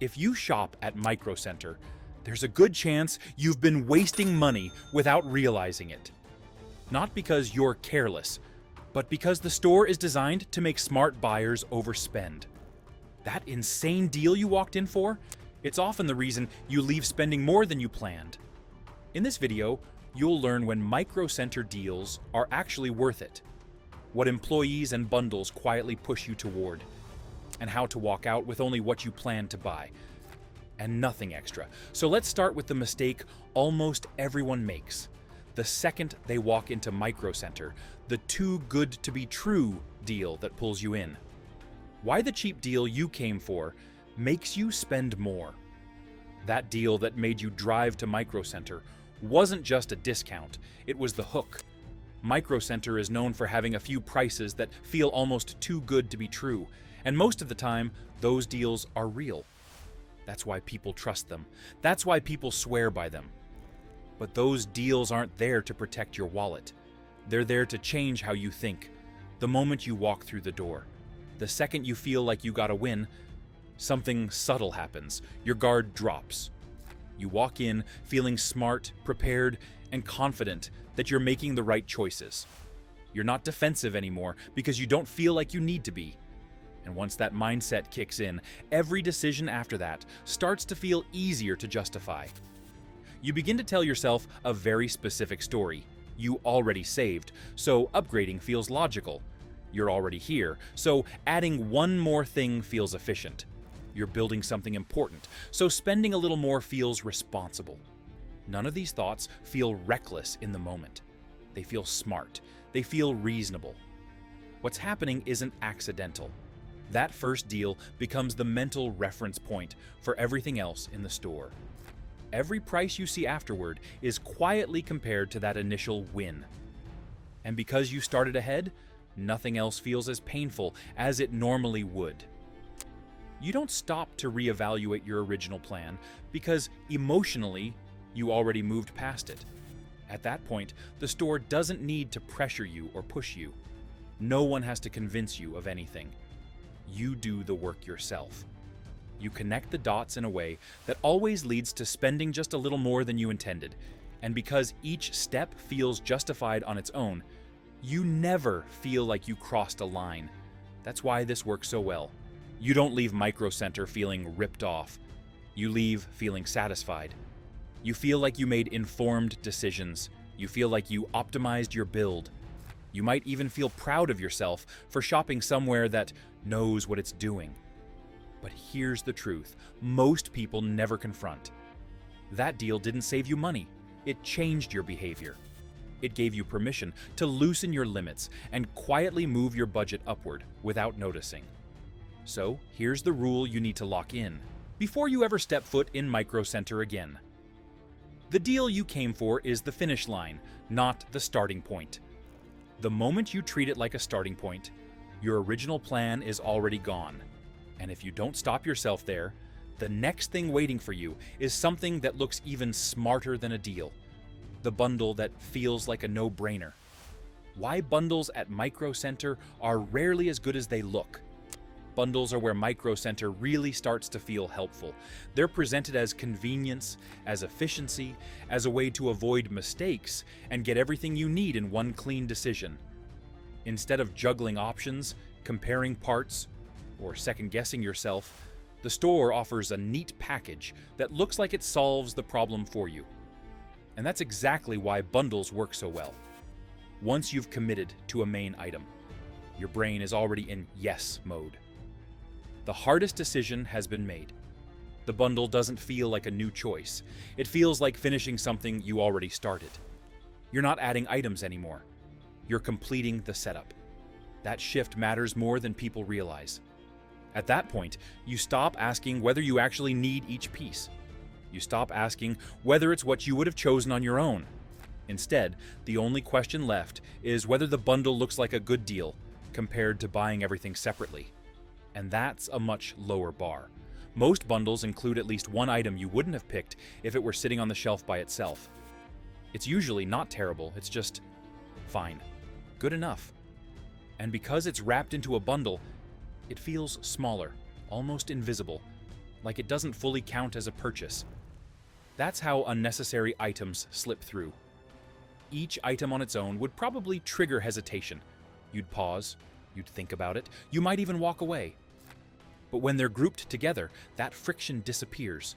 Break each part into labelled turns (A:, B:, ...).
A: If you shop at Micro Center, there's a good chance you've been wasting money without realizing it. Not because you're careless, but because the store is designed to make smart buyers overspend. That insane deal you walked in for, it's often the reason you leave spending more than you planned. In this video, you'll learn when Micro Center deals are actually worth it, what employees and bundles quietly push you toward, and how to walk out with only what you plan to buy, and nothing extra. So let's start with the mistake almost everyone makes. The second they walk into Micro Center, the too good to be true deal that pulls you in. Why the cheap deal you came for makes you spend more. That deal that made you drive to Micro Center wasn't just a discount, it was the hook. Micro Center is known for having a few prices that feel almost too good to be true, and most of the time, those deals are real. That's why people trust them. That's why people swear by them. But those deals aren't there to protect your wallet. They're there to change how you think. The moment you walk through the door, the second you feel like you got a win, something subtle happens. Your guard drops. You walk in feeling smart, prepared, and confident that you're making the right choices. You're not defensive anymore because you don't feel like you need to be. And once that mindset kicks in, every decision after that starts to feel easier to justify. You begin to tell yourself a very specific story. You already saved, so upgrading feels logical. You're already here, so adding one more thing feels efficient. You're building something important, so spending a little more feels responsible. None of these thoughts feel reckless in the moment. They feel smart. They feel reasonable. What's happening isn't accidental. That first deal becomes the mental reference point for everything else in the store. Every price you see afterward is quietly compared to that initial win. And because you started ahead, nothing else feels as painful as it normally would. You don't stop to reevaluate your original plan because emotionally, you already moved past it. At that point, the store doesn't need to pressure you or push you. No one has to convince you of anything. You do the work yourself. You connect the dots in a way that always leads to spending just a little more than you intended. And because each step feels justified on its own, you never feel like you crossed a line. That's why this works so well. You don't leave Micro Center feeling ripped off. You leave feeling satisfied. You feel like you made informed decisions. You feel like you optimized your build. You might even feel proud of yourself for shopping somewhere that knows what it's doing. But here's the truth most people never confront. That deal didn't save you money. It changed your behavior. It gave you permission to loosen your limits and quietly move your budget upward without noticing. So here's the rule you need to lock in before you ever step foot in Micro Center again. The deal you came for is the finish line, not the starting point. The moment you treat it like a starting point, your original plan is already gone. And if you don't stop yourself there, the next thing waiting for you is something that looks even smarter than a deal. The bundle that feels like a no-brainer. Why bundles at Micro Center are rarely as good as they look. Bundles are where Micro Center really starts to feel helpful. They're presented as convenience, as efficiency, as a way to avoid mistakes and get everything you need in one clean decision. Instead of juggling options, comparing parts, or second-guessing yourself, the store offers a neat package that looks like it solves the problem for you. And that's exactly why bundles work so well. Once you've committed to a main item, your brain is already in yes mode. The hardest decision has been made. The bundle doesn't feel like a new choice. It feels like finishing something you already started. You're not adding items anymore. You're completing the setup. That shift matters more than people realize. At that point, you stop asking whether you actually need each piece. You stop asking whether it's what you would have chosen on your own. Instead, the only question left is whether the bundle looks like a good deal compared to buying everything separately. And that's a much lower bar. Most bundles include at least one item you wouldn't have picked if it were sitting on the shelf by itself. It's usually not terrible, it's just fine, good enough. And because it's wrapped into a bundle, it feels smaller, almost invisible, like it doesn't fully count as a purchase. That's how unnecessary items slip through. Each item on its own would probably trigger hesitation. You'd pause, you'd think about it, you might even walk away. But when they're grouped together, that friction disappears.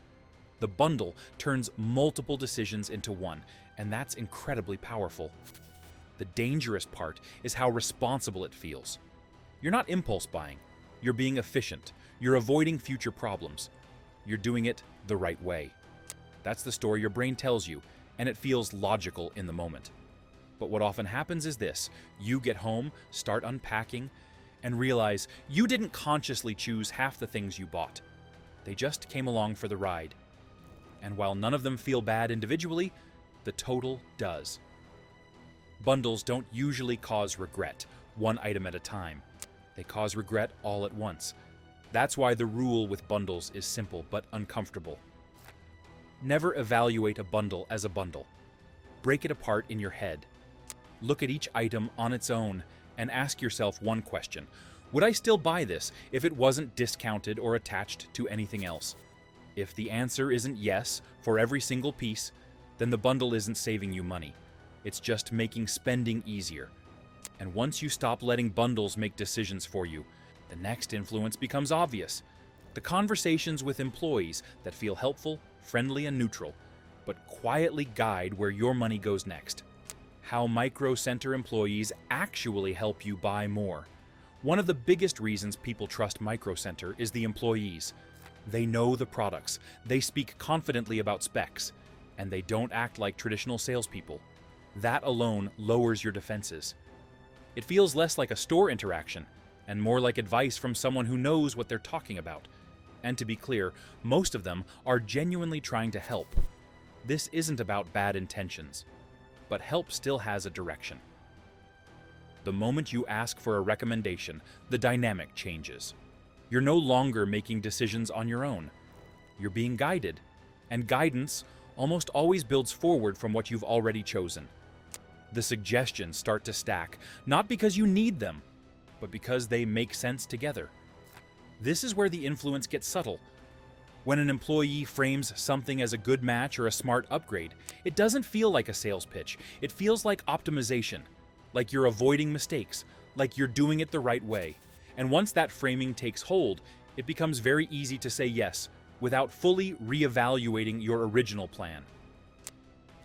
A: The bundle turns multiple decisions into one, and that's incredibly powerful. The dangerous part is how responsible it feels. You're not impulse buying. You're being efficient. You're avoiding future problems. You're doing it the right way. That's the story your brain tells you, and it feels logical in the moment. But what often happens is this: you get home, start unpacking, and realize you didn't consciously choose half the things you bought. They just came along for the ride. And while none of them feel bad individually, the total does. Bundles don't usually cause regret, one item at a time. They cause regret all at once. That's why the rule with bundles is simple but uncomfortable. Never evaluate a bundle as a bundle. Break it apart in your head. Look at each item on its own and ask yourself one question: would I still buy this if it wasn't discounted or attached to anything else? If the answer isn't yes for every single piece, then the bundle isn't saving you money. It's just making spending easier. And once you stop letting bundles make decisions for you, the next influence becomes obvious. The conversations with employees that feel helpful, friendly, and neutral, but quietly guide where your money goes next. How Micro Center employees actually help you buy more. One of the biggest reasons people trust Micro Center is the employees. They know the products, they speak confidently about specs, and they don't act like traditional salespeople. That alone lowers your defenses. It feels less like a store interaction, and more like advice from someone who knows what they're talking about. And to be clear, most of them are genuinely trying to help. This isn't about bad intentions, but help still has a direction. The moment you ask for a recommendation, the dynamic changes. You're no longer making decisions on your own. You're being guided, and guidance almost always builds forward from what you've already chosen. The suggestions start to stack, not because you need them, but because they make sense together. This is where the influence gets subtle. When an employee frames something as a good match or a smart upgrade, it doesn't feel like a sales pitch. It feels like optimization, like you're avoiding mistakes, like you're doing it the right way. And once that framing takes hold, it becomes very easy to say yes, without fully reevaluating your original plan.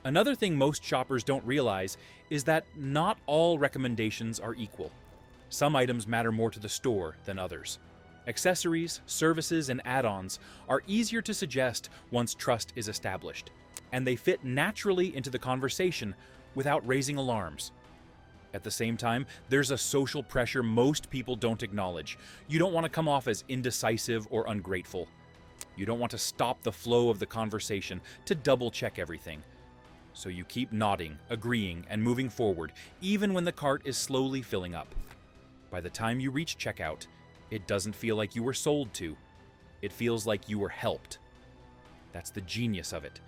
A: Another thing most shoppers don't realize is that not all recommendations are equal. Some items matter more to the store than others. Accessories, services, and add-ons are easier to suggest once trust is established, and they fit naturally into the conversation without raising alarms. At the same time, there's a social pressure most people don't acknowledge. You don't want to come off as indecisive or ungrateful. You don't want to stop the flow of the conversation to double-check everything. So you keep nodding, agreeing, and moving forward, even when the cart is slowly filling up. By the time you reach checkout, it doesn't feel like you were sold to. It feels like you were helped. That's the genius of it.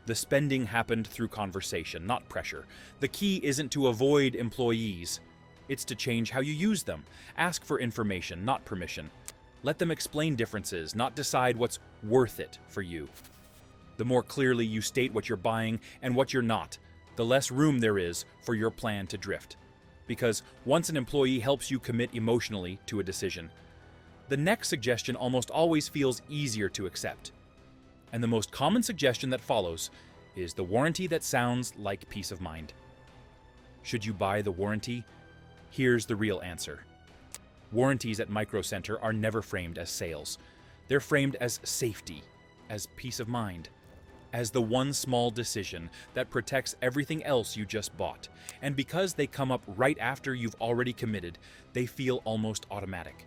A: The spending happened through conversation, not pressure. The key isn't to avoid employees. It's to change how you use them. Ask for information, not permission. Let them explain differences, not decide what's worth it for you. The more clearly you state what you're buying and what you're not, the less room there is for your plan to drift. Because once an employee helps you commit emotionally to a decision, the next suggestion almost always feels easier to accept. And the most common suggestion that follows is the warranty that sounds like peace of mind. Should you buy the warranty? Here's the real answer. Warranties at Micro Center are never framed as sales. They're framed as safety, as peace of mind, as the one small decision that protects everything else you just bought. And because they come up right after you've already committed, they feel almost automatic.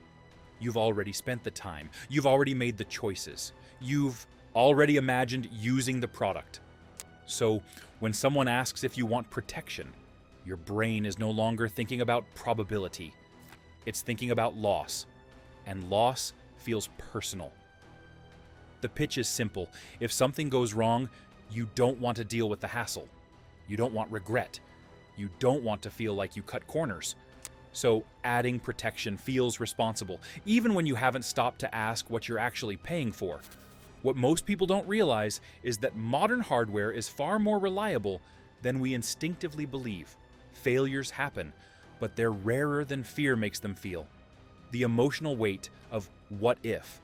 A: You've already spent the time. You've already made the choices. You've already imagined using the product. So when someone asks if you want protection, your brain is no longer thinking about probability. It's thinking about loss. And loss feels personal. The pitch is simple. If something goes wrong, you don't want to deal with the hassle. You don't want regret. You don't want to feel like you cut corners. So adding protection feels responsible, even when you haven't stopped to ask what you're actually paying for. What most people don't realize is that modern hardware is far more reliable than we instinctively believe. Failures happen, but they're rarer than fear makes them feel. The emotional weight of "what if"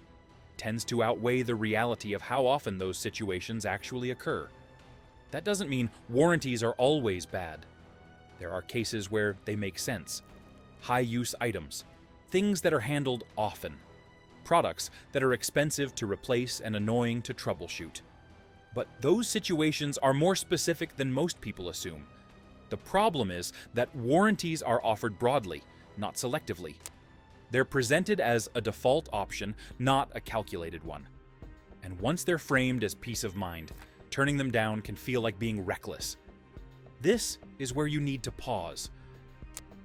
A: tends to outweigh the reality of how often those situations actually occur. That doesn't mean warranties are always bad. There are cases where they make sense. High-use items, things that are handled often, products that are expensive to replace and annoying to troubleshoot. But those situations are more specific than most people assume. The problem is that warranties are offered broadly, not selectively. They're presented as a default option, not a calculated one. And once they're framed as peace of mind, turning them down can feel like being reckless. This is where you need to pause.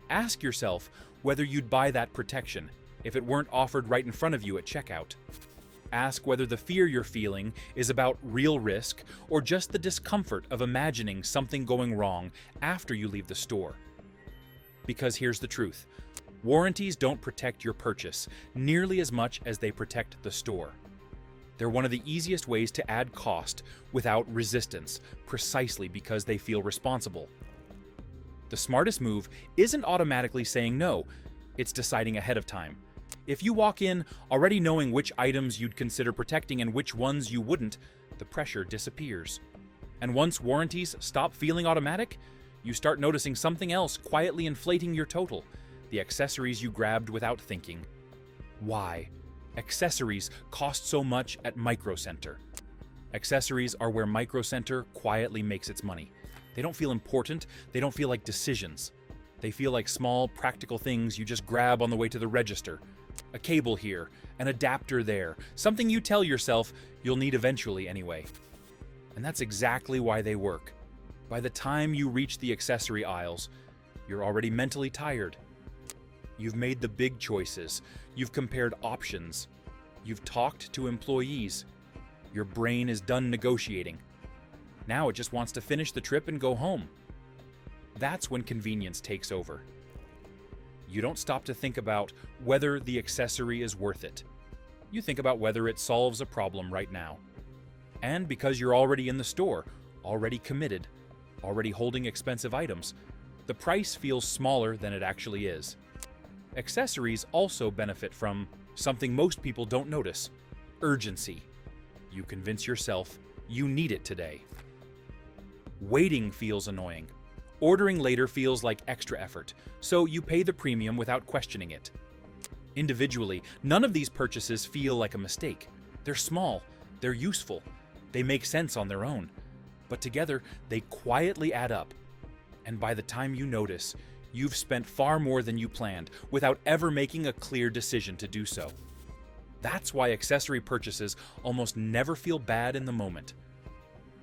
A: Ask yourself whether you'd buy that protection if it weren't offered right in front of you at checkout. Ask whether the fear you're feeling is about real risk or just the discomfort of imagining something going wrong after you leave the store. Because here's the truth. Warranties don't protect your purchase nearly as much as they protect the store. They're one of the easiest ways to add cost without resistance, precisely because they feel responsible. The smartest move isn't automatically saying no, it's deciding ahead of time. If you walk in already knowing which items you'd consider protecting and which ones you wouldn't, the pressure disappears. And once warranties stop feeling automatic, you start noticing something else quietly inflating your total: the accessories you grabbed without thinking. Why? Accessories cost so much at Micro Center. Accessories are where Micro Center quietly makes its money. They don't feel important, they don't feel like decisions. They feel like small, practical things you just grab on the way to the register. A cable here, an adapter there, something you tell yourself you'll need eventually anyway. And that's exactly why they work. By the time you reach the accessory aisles, you're already mentally tired. You've made the big choices. You've compared options. You've talked to employees. Your brain is done negotiating. Now it just wants to finish the trip and go home. That's when convenience takes over. You don't stop to think about whether the accessory is worth it. You think about whether it solves a problem right now. And because you're already in the store, already committed, already holding expensive items, the price feels smaller than it actually is. Accessories also benefit from something most people don't notice: urgency. You convince yourself you need it today. Waiting feels annoying. Ordering later feels like extra effort, so you pay the premium without questioning it. Individually, none of these purchases feel like a mistake. They're small, they're useful, they make sense on their own. But together, they quietly add up. And by the time you notice, you've spent far more than you planned without ever making a clear decision to do so. That's why accessory purchases almost never feel bad in the moment.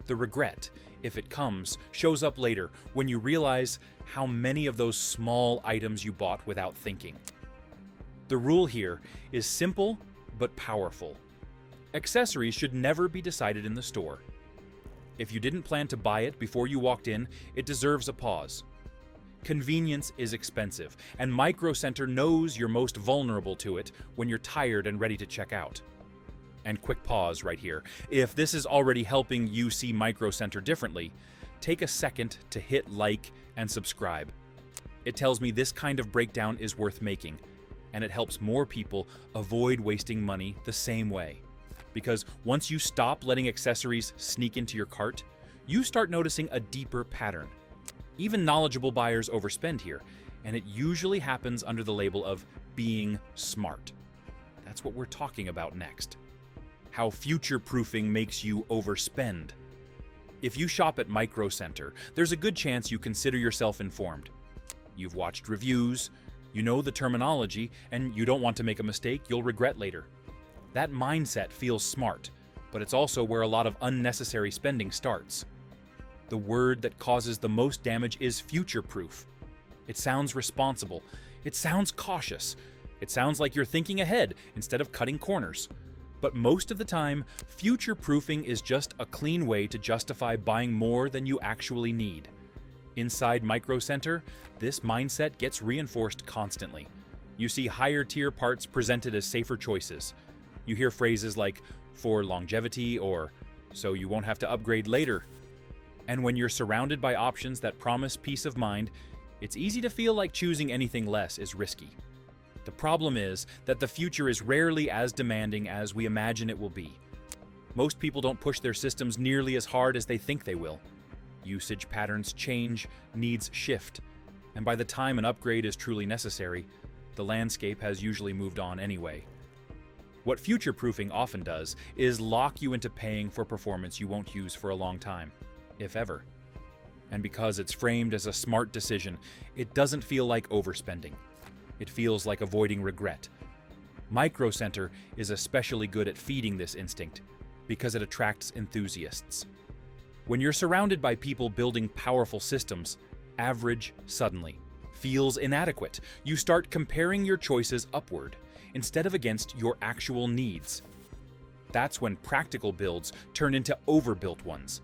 A: The regret, if it comes, shows up later when you realize how many of those small items you bought without thinking. The rule here is simple but powerful. Accessories should never be decided in the store. If you didn't plan to buy it before you walked in, it deserves a pause. Convenience is expensive, and Micro Center knows you're most vulnerable to it when you're tired and ready to check out. And quick pause right here. If this is already helping you see Micro Center differently, take a second to hit like and subscribe. It tells me this kind of breakdown is worth making, and it helps more people avoid wasting money the same way. Because once you stop letting accessories sneak into your cart, you start noticing a deeper pattern. Even knowledgeable buyers overspend here, and it usually happens under the label of being smart. That's what we're talking about next. How future-proofing makes you overspend. If you shop at Micro Center, there's a good chance you consider yourself informed. You've watched reviews, you know the terminology, and you don't want to make a mistake you'll regret later. That mindset feels smart, but it's also where a lot of unnecessary spending starts. The word that causes the most damage is future-proof. It sounds responsible. It sounds cautious. It sounds like you're thinking ahead instead of cutting corners. But most of the time, future-proofing is just a clean way to justify buying more than you actually need. Inside Micro Center, this mindset gets reinforced constantly. You see higher-tier parts presented as safer choices. You hear phrases like, for longevity, or so you won't have to upgrade later. And when you're surrounded by options that promise peace of mind, it's easy to feel like choosing anything less is risky. The problem is that the future is rarely as demanding as we imagine it will be. Most people don't push their systems nearly as hard as they think they will. Usage patterns change, needs shift, and by the time an upgrade is truly necessary, the landscape has usually moved on anyway. What future-proofing often does is lock you into paying for performance you won't use for a long time, if ever. And because it's framed as a smart decision, it doesn't feel like overspending. It feels like avoiding regret. Micro Center is especially good at feeding this instinct because it attracts enthusiasts. When you're surrounded by people building powerful systems, average suddenly feels inadequate. You start comparing your choices upward instead of against your actual needs. That's when practical builds turn into overbuilt ones.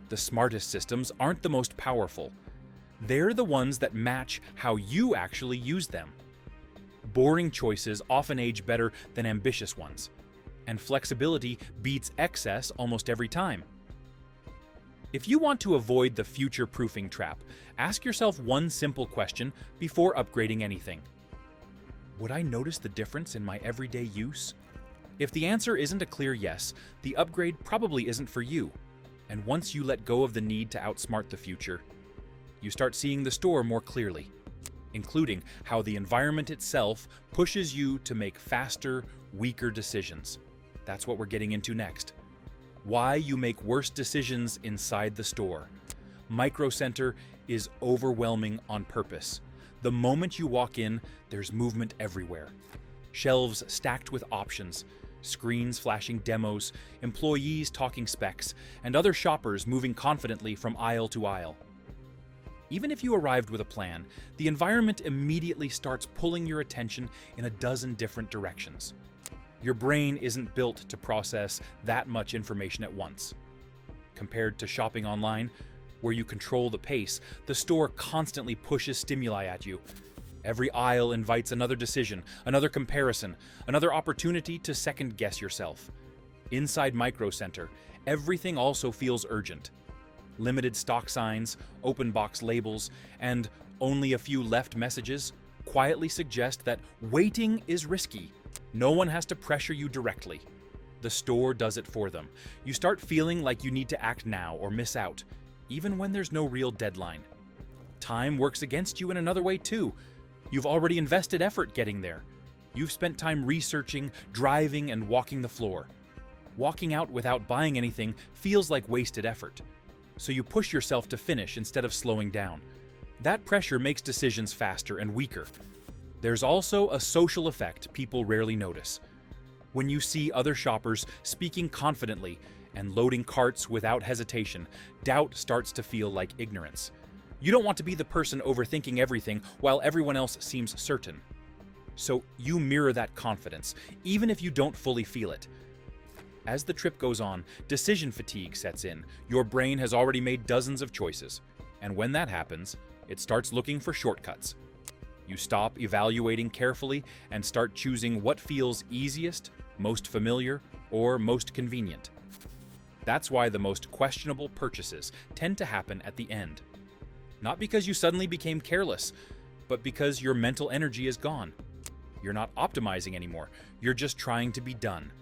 A: The smartest systems aren't the most powerful. They're the ones that match how you actually use them. Boring choices often age better than ambitious ones, and flexibility beats excess almost every time. If you want to avoid the future-proofing trap, ask yourself one simple question before upgrading anything. Would I notice the difference in my everyday use? If the answer isn't a clear yes, the upgrade probably isn't for you. And once you let go of the need to outsmart the future, you start seeing the store more clearly, including how the environment itself pushes you to make faster, weaker decisions. That's what we're getting into next. Why you make worse decisions inside the store. Micro Center is overwhelming on purpose. The moment you walk in, there's movement everywhere. Shelves stacked with options, screens flashing demos, employees talking specs, and other shoppers moving confidently from aisle to aisle. Even if you arrived with a plan, the environment immediately starts pulling your attention in a dozen different directions. Your brain isn't built to process that much information at once. Compared to shopping online, where you control the pace, the store constantly pushes stimuli at you. Every aisle invites another decision, another comparison, another opportunity to second-guess yourself. Inside Micro Center, everything also feels urgent. Limited stock signs, open box labels, and only a few left messages quietly suggest that waiting is risky. No one has to pressure you directly. The store does it for them. You start feeling like you need to act now or miss out, even when there's no real deadline. Time works against you in another way too. You've already invested effort getting there. You've spent time researching, driving, and walking the floor. Walking out without buying anything feels like wasted effort. So you push yourself to finish instead of slowing down. That pressure makes decisions faster and weaker. There's also a social effect people rarely notice. When you see other shoppers speaking confidently and loading carts without hesitation, doubt starts to feel like ignorance. You don't want to be the person overthinking everything while everyone else seems certain. So you mirror that confidence, even if you don't fully feel it. As the trip goes on, decision fatigue sets in. Your brain has already made dozens of choices, and when that happens, it starts looking for shortcuts. You stop evaluating carefully and start choosing what feels easiest, most familiar, or most convenient. That's why the most questionable purchases tend to happen at the end. Not because you suddenly became careless, but because your mental energy is gone. You're not optimizing anymore, you're just trying to be done.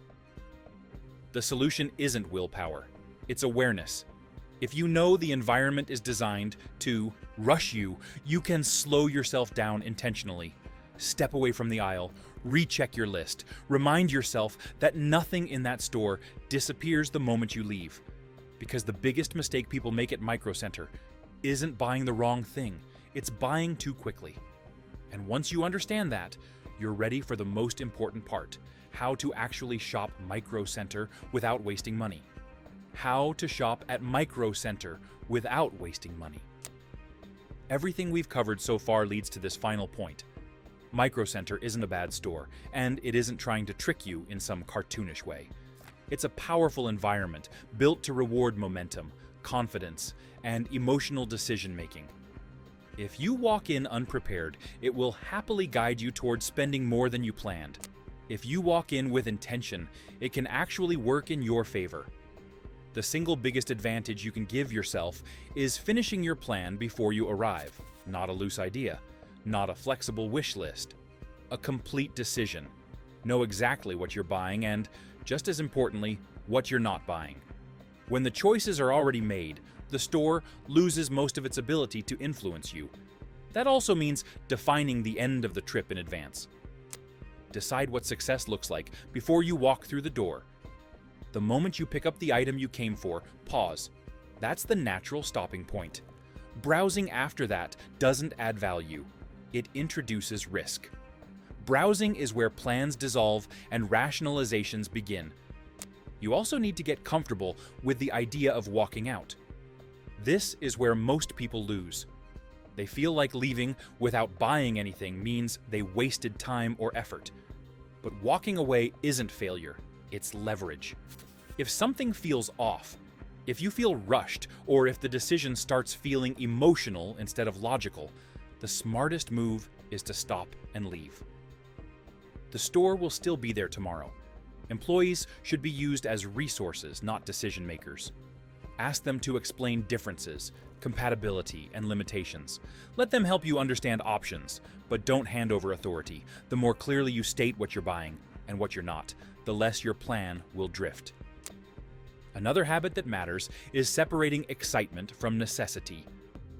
A: The solution isn't willpower, it's awareness. If you know the environment is designed to rush you, you can slow yourself down intentionally. Step away from the aisle, recheck your list, remind yourself that nothing in that store disappears the moment you leave. Because the biggest mistake people make at Micro Center isn't buying the wrong thing, it's buying too quickly. And once you understand that, you're ready for the most important part: how to actually shop Micro Center without wasting money. How to shop at Micro Center without wasting money. Everything we've covered so far leads to this final point. Micro Center isn't a bad store, and it isn't trying to trick you in some cartoonish way. It's a powerful environment built to reward momentum, confidence, and emotional decision-making. If you walk in unprepared, it will happily guide you towards spending more than you planned. If you walk in with intention, it can actually work in your favor. The single biggest advantage you can give yourself is finishing your plan before you arrive. Not a loose idea, not a flexible wish list. A complete decision. Know exactly what you're buying and, just as importantly, what you're not buying. When the choices are already made, the store loses most of its ability to influence you. That also means defining the end of the trip in advance. Decide what success looks like before you walk through the door. The moment you pick up the item you came for, pause. That's the natural stopping point. Browsing after that doesn't add value. It introduces risk. Browsing is where plans dissolve and rationalizations begin. You also need to get comfortable with the idea of walking out. This is where most people lose. They feel like leaving without buying anything means they wasted time or effort. But walking away isn't failure, it's leverage. If something feels off, if you feel rushed, or if the decision starts feeling emotional instead of logical, the smartest move is to stop and leave. The store will still be there tomorrow. Employees should be used as resources, not decision makers. Ask them to explain differences, compatibility, and limitations. Let them help you understand options, but don't hand over authority. The more clearly you state what you're buying and what you're not, the less your plan will drift. Another habit that matters is separating excitement from necessity.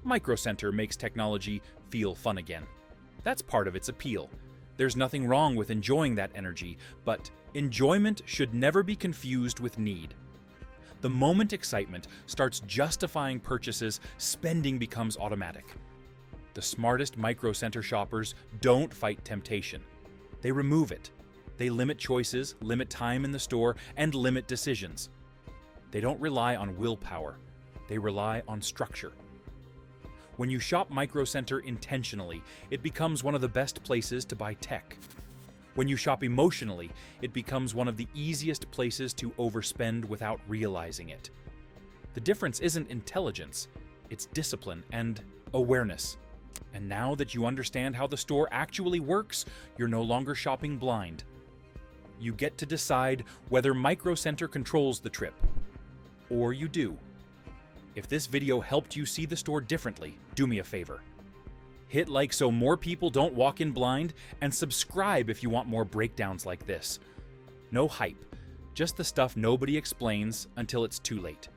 A: Micro Center makes technology feel fun again. That's part of its appeal. There's nothing wrong with enjoying that energy, but enjoyment should never be confused with need. The moment excitement starts justifying purchases, spending becomes automatic. The smartest Micro Center shoppers don't fight temptation. They remove it. They limit choices, limit time in the store, and limit decisions. They don't rely on willpower. They rely on structure. When you shop Micro Center intentionally, it becomes one of the best places to buy tech. When you shop emotionally, it becomes one of the easiest places to overspend without realizing it. The difference isn't intelligence, it's discipline and awareness. And now that you understand how the store actually works, you're no longer shopping blind. You get to decide whether Micro Center controls the trip, or you do. If this video helped you see the store differently, do me a favor. Hit like so more people don't walk in blind, and subscribe if you want more breakdowns like this. No hype, just the stuff nobody explains until it's too late.